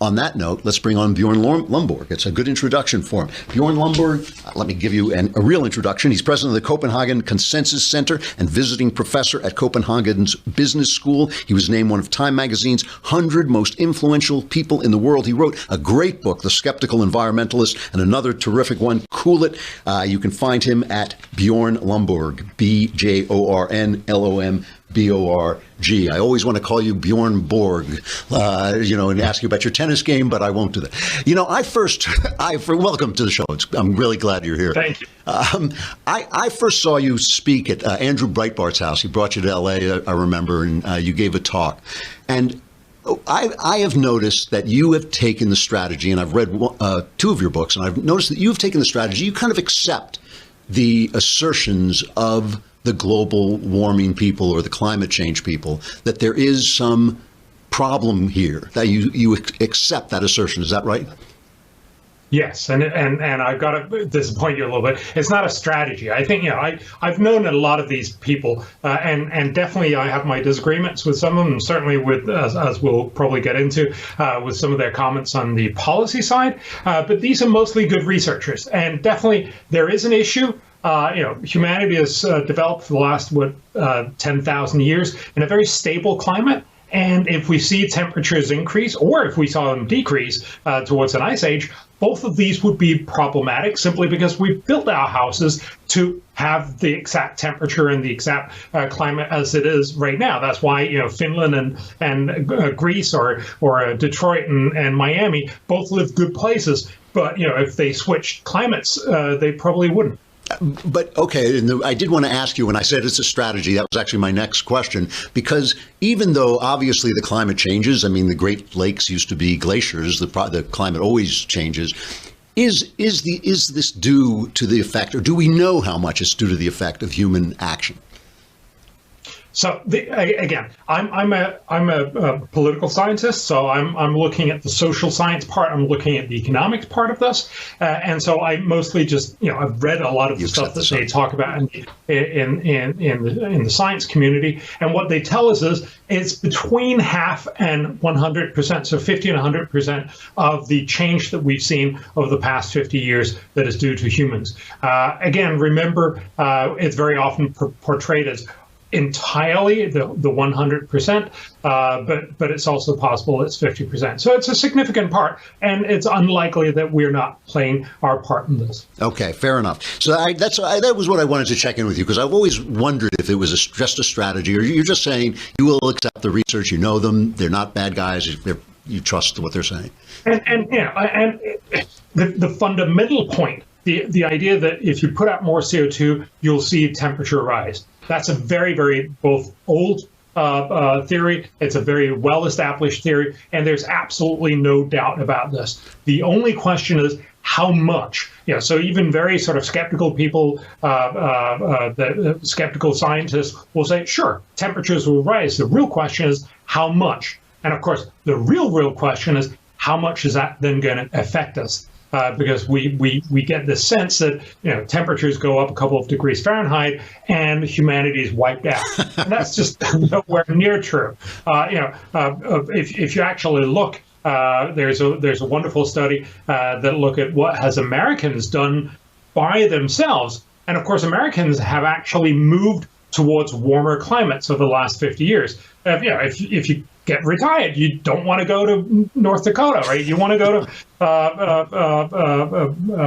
on that note, let's bring on Bjorn Lomborg. It's a good introduction for him. Bjorn Lomborg, let me give you a real introduction. He's president of the Copenhagen Consensus Center and visiting professor at Copenhagen's Business School. He was named one of Time Magazine's 100 most influential people in the world. He wrote a great book, The Skeptical Environmentalist, and another terrific one, Cool It. You can find him at Bjorn Lomborg, BJornLomborg. I always want to call you Bjorn Borg, and ask you about your tennis game, but I won't do that. Welcome to the show. I'm really glad you're here. Thank you. I first saw you speak at Andrew Breitbart's house. He brought you to L.A., I remember, and you gave a talk. And I have noticed that you have taken the strategy, and I've read two of your books, and I've noticed that you've taken the strategy. You kind of accept the assertions of the global warming people or the climate change people, that there is some problem here, that you accept that assertion. Is that right? Yes, and I've got to disappoint you a little bit. It's not a strategy. I think, I've known a lot of these people, and definitely I have my disagreements with some of them, certainly with, as we'll probably get into, with some of their comments on the policy side. But these are mostly good researchers, and definitely there is an issue. Humanity has developed for the last, 10,000 years in a very stable climate. And if we see temperatures increase, or if we saw them decrease towards an ice age, both of these would be problematic simply because we built our houses to have the exact temperature and the exact climate as it is right now. That's why, Finland and Greece or Detroit and Miami both live good places. But, if they switched climates, they probably wouldn't. But okay, and I did want to ask you, when I said it's a strategy, that was actually my next question, because even though obviously the climate changes, I mean, the Great Lakes used to be glaciers, the climate always changes. Is this due to the effect, or do we know how much it's due to the effect of human action? So again, I'm a political scientist, so I'm looking at the social science part. I'm looking at the economics part of this, and so I mostly just I've read a lot of the stuff that they talk about in the science community, and what they tell us is it's between half and 100%, so 50 and 100% of the change that we've seen over the past 50 years that is due to humans. Again, remember, it's very often portrayed as entirely the 100%, but it's also possible it's 50%. So it's a significant part, and it's unlikely that we're not playing our part in this. Okay, fair enough. So that was what I wanted to check in with you, because I've always wondered if it was just a strategy, or you're just saying you will accept the research, you know them, they're not bad guys, you trust what they're saying. And the fundamental point, the idea that if you put out more CO2, you'll see temperature rise. That's a very, very both old theory. It's a very well-established theory, and there's absolutely no doubt about this. The only question is how much. So even very sort of skeptical people, the skeptical scientists will say, sure, temperatures will rise. The real question is how much. And of course, the real question is how much is that then going to affect us? Because we get the sense that temperatures go up a couple of degrees Fahrenheit and humanity is wiped out. And that's just nowhere near true. If you actually look, there's a wonderful study that look at what has Americans done by themselves, and of course Americans have actually moved towards warmer climates over the last 50 years. If you get retired, you don't want to go to North Dakota, right? You want to go to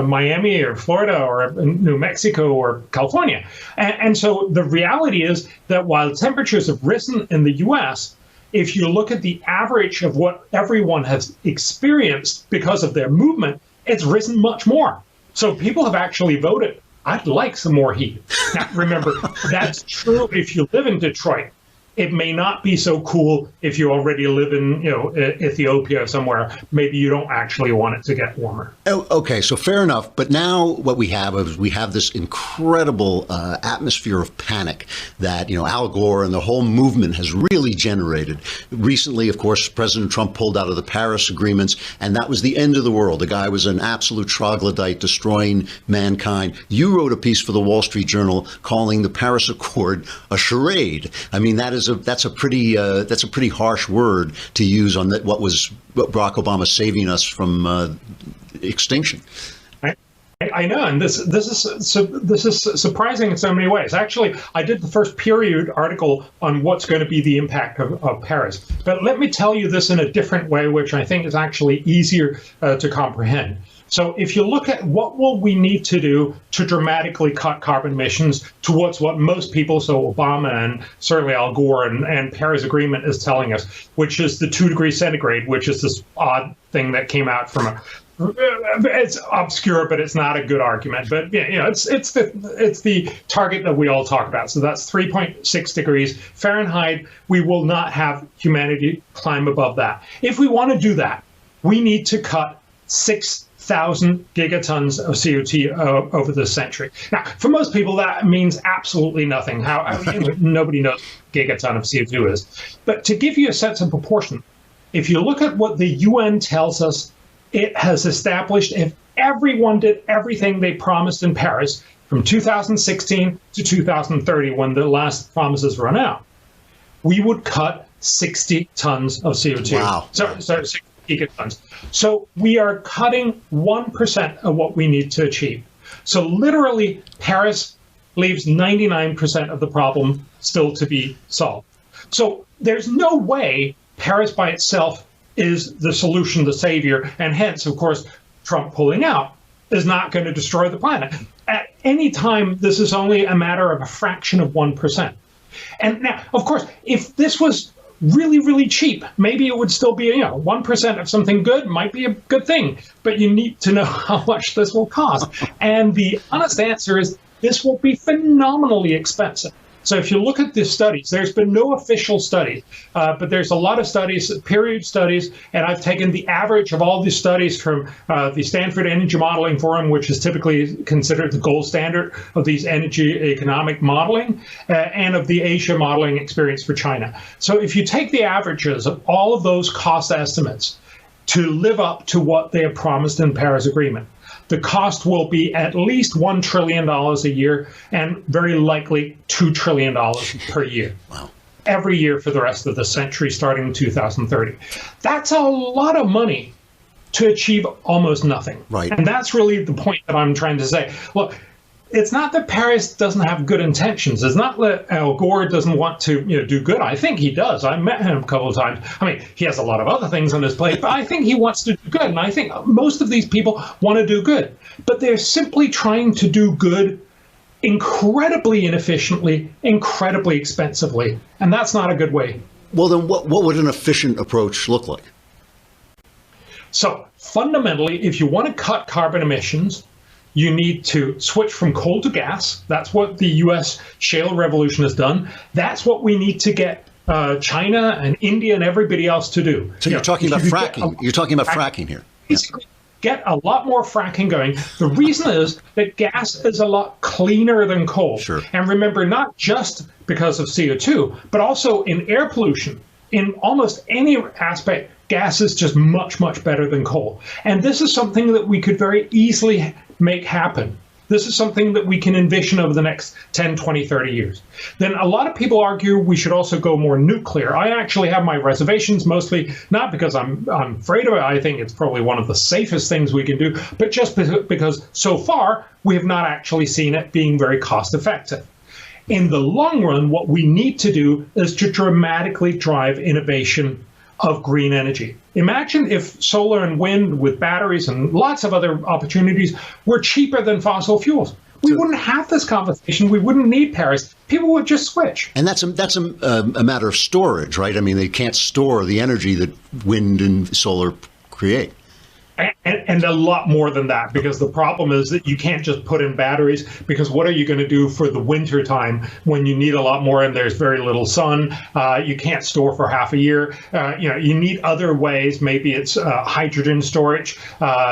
Miami or Florida or New Mexico or California. And so the reality is that while temperatures have risen in the U.S., if you look at the average of what everyone has experienced because of their movement, it's risen much more. So people have actually voted, I'd like some more heat. Now, remember, that's true if you live in Detroit. It may not be so cool if you already live in, Ethiopia or somewhere. Maybe you don't actually want it to get warmer. Oh, okay, so fair enough. But now what we have is this incredible atmosphere of panic that, Al Gore and the whole movement has really generated. Recently, of course, President Trump pulled out of the Paris agreements, and that was the end of the world. The guy was an absolute troglodyte, destroying mankind. You wrote a piece for the Wall Street Journal calling the Paris Accord a charade. I mean, that is that's a pretty harsh word to use on what Barack Obama saving us from extinction. I know, and this is surprising in so many ways. Actually, I did the first peer-reviewed article on what's going to be the impact of Paris. But let me tell you this in a different way, which I think is actually easier to comprehend. So if you look at what will we need to do to dramatically cut carbon emissions towards what most people, so Obama and certainly Al Gore and Paris Agreement is telling us, which is the 2 degrees centigrade, which is this odd thing that came out from it's obscure, but it's not a good argument. But it's the target that we all talk about. So that's 3.6 degrees Fahrenheit. We will not have humanity climb above that. If we want to do that, we need to cut 6,000 gigatons of CO2 over the century. Now, for most people, that means absolutely nothing. Nobody knows what a gigaton of CO2 is. But to give you a sense of proportion, if you look at what the UN tells us, it has established if everyone did everything they promised in Paris from 2016 to 2030, when the last promises run out, we would cut 60 tons of CO2. Wow. Sorry, 60 gigatons. So we are cutting 1% of what we need to achieve. So literally, Paris leaves 99% of the problem still to be solved. So there's no way Paris by itself is the solution, the savior, and hence, of course, Trump pulling out is not going to destroy the planet. At any time, this is only a matter of a fraction of 1%. And now, of course, if this was really, really cheap, maybe it would still be, 1% of something good might be a good thing, but you need to know how much this will cost. And the honest answer is this will be phenomenally expensive. So if you look at the studies, there's been no official study, but there's a lot of studies, peer-reviewed studies, and I've taken the average of all these studies from the Stanford Energy Modeling Forum, which is typically considered the gold standard of these energy economic modeling, and of the Asia modeling experience for China. So if you take the averages of all of those cost estimates to live up to what they have promised in Paris Agreement, the cost will be at least $1 trillion a year and very likely $2 trillion per year. Wow. Every year for the rest of the century, starting in 2030. That's a lot of money to achieve almost nothing. Right. And that's really the point that I'm trying to say. Look, it's not that Paris doesn't have good intentions. It's not that Al Gore doesn't want to do good. I think he does. I met him a couple of times. I mean, he has a lot of other things on his plate, but I think he wants to do good. And I think most of these people want to do good. But they're simply trying to do good incredibly inefficiently, incredibly expensively. And that's not a good way. Well, then what would an efficient approach look like? So fundamentally, if you want to cut carbon emissions, you need to switch from coal to gas. That's what the U.S. shale revolution has done. That's what we need to get China and India and everybody else to do. So you're talking about fracking. You're talking about fracking here. Basically, get a lot more fracking going. The reason is that gas is a lot cleaner than coal. Sure. And remember, not just because of CO2, but also in air pollution. In almost any aspect, gas is just much, much better than coal. And this is something that we could very easily make happen. This is something that we can envision over the next 10, 20, 30 years. Then a lot of people argue we should also go more nuclear. I actually have my reservations, mostly not because I'm afraid of it. I think it's probably one of the safest things we can do, but just because so far we have not actually seen it being very cost effective. In the long run, what we need to do is to dramatically drive innovation of green energy. Imagine if solar and wind with batteries and lots of other opportunities were cheaper than fossil fuels. We wouldn't have this conversation. We wouldn't need Paris. People would just switch. And that's a matter of storage, right? I mean, they can't store the energy that wind and solar create. And a lot more than that, because the problem is that you can't just put in batteries, because what are you going to do for the winter time when you need a lot more and there's very little sun? You can't store for half a year. You need other ways. Maybe it's hydrogen storage.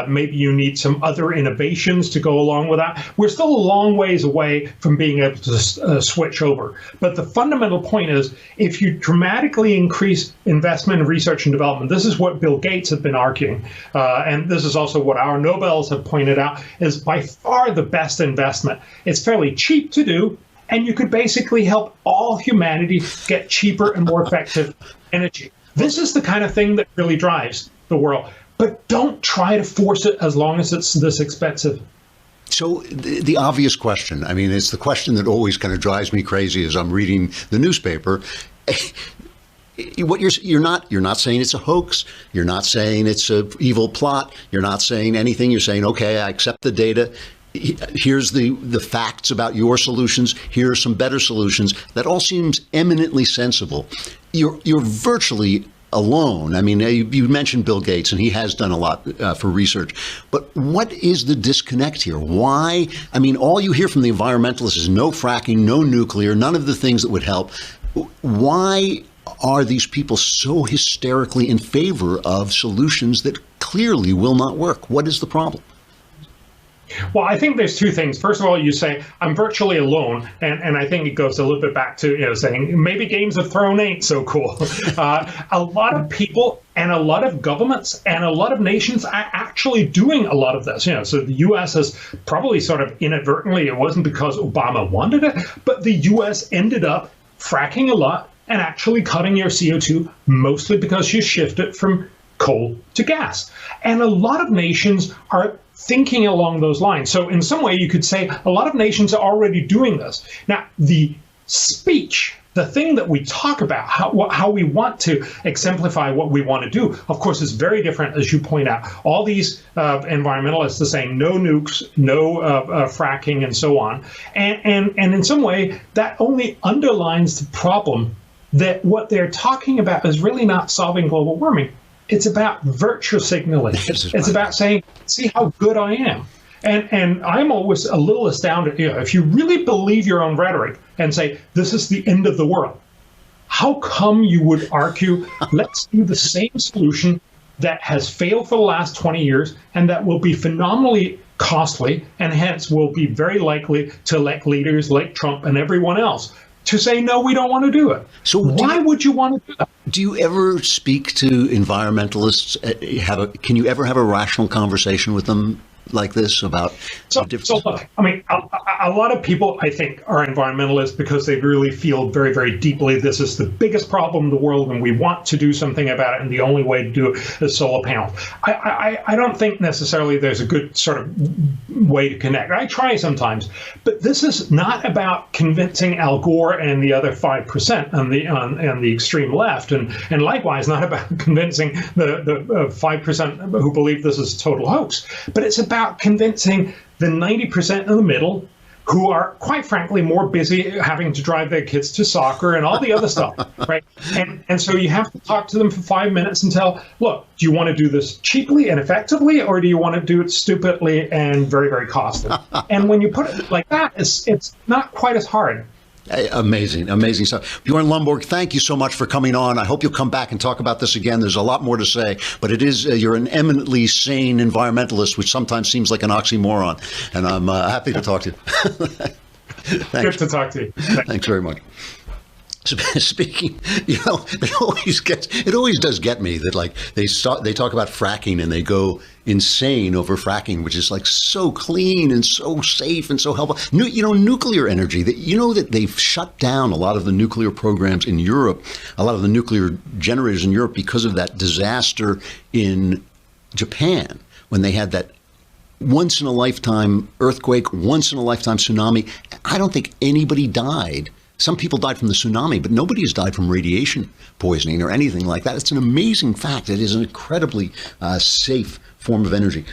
Maybe you need some other innovations to go along with that. We're still a long ways away from being able to switch over. But the fundamental point is, if you dramatically increase investment in research and development, this is what Bill Gates has been arguing, and this is also what our Nobels have pointed out, is by far the best investment. It's fairly cheap to do, and you could basically help all humanity get cheaper and more effective energy. This is the kind of thing that really drives the world. But don't try to force it as long as it's this expensive. So the obvious question, I mean, it's the question that always kind of drives me crazy as I'm reading the newspaper. What you're not saying it's a hoax. You're not saying it's an evil plot. You're not saying anything. You're saying, okay, I accept the data. Here's the facts about your solutions. Here are some better solutions. That all seems eminently sensible. You're virtually alone. I mean, you mentioned Bill Gates, and he has done a lot for research. But what is the disconnect here? Why? I mean, all you hear from the environmentalists is no fracking, no nuclear, none of the things that would help. Why are these people so hysterically in favor of solutions that clearly will not work? What is the problem? Well, I think there's two things. First of all, you say, I'm virtually alone. And I think it goes a little bit back to, saying maybe Games of Thrones ain't so cool. A lot of people and a lot of governments and a lot of nations are actually doing a lot of this. So the U.S. has probably sort of inadvertently, it wasn't because Obama wanted it, but the U.S. ended up fracking a lot and actually cutting your CO2, mostly because you shift it from coal to gas. And a lot of nations are thinking along those lines. So in some way, you could say a lot of nations are already doing this. Now, the speech, the thing that we talk about, how we want to exemplify what we want to do, of course, is very different, as you point out. All these environmentalists are saying no nukes, no fracking, and so on. And in some way, that only underlines the problem that what they're talking about is really not solving global warming. It's about virtue signaling. It's about saying, see how good I am. And I'm always a little astounded. If you really believe your own rhetoric and say, this is the end of the world, how come you would argue, let's do the same solution that has failed for the last 20 years and that will be phenomenally costly and hence will be very likely to elect leaders like Trump and everyone else to say, no, we don't want to do it. So why would you want to do that? Do you ever speak to environmentalists? Can you ever have a rational conversation with them like this about so look, I mean, a lot of people, I think, are environmentalists because they really feel very, very deeply this is the biggest problem in the world and we want to do something about it, and the only way to do it is solar panels. I don't think necessarily there's a good sort of way to connect. I try sometimes, but this is not about convincing Al Gore and the other 5% on the extreme left, and likewise not about convincing the 5% who believe this is a total hoax, but it's about convincing the 90% in the middle who are, quite frankly, more busy having to drive their kids to soccer and all the other stuff, right? And so you have to talk to them for 5 minutes and tell, look, do you want to do this cheaply and effectively, or do you want to do it stupidly and very, very costly? And when you put it like that, it's not quite as hard. Amazing stuff. Bjorn Lomborg, thank you so much for coming on. I hope you'll come back and talk about this again. There's a lot more to say, but it is you're an eminently sane environmentalist, which sometimes seems like an oxymoron, and I'm happy to talk to you. Good to talk to you. Thanks very much. Speaking, it always does get me that like they talk about fracking and they go insane over fracking, which is like so clean and so safe and so helpful. Nuclear energy, that they've shut down a lot of the nuclear programs in Europe, a lot of the nuclear generators in Europe because of that disaster in Japan when they had that once in a lifetime earthquake, once in a lifetime tsunami. I don't think anybody died. Some people died from the tsunami, but nobody has died from radiation poisoning or anything like that. It's an amazing fact. It is an incredibly safe form of energy.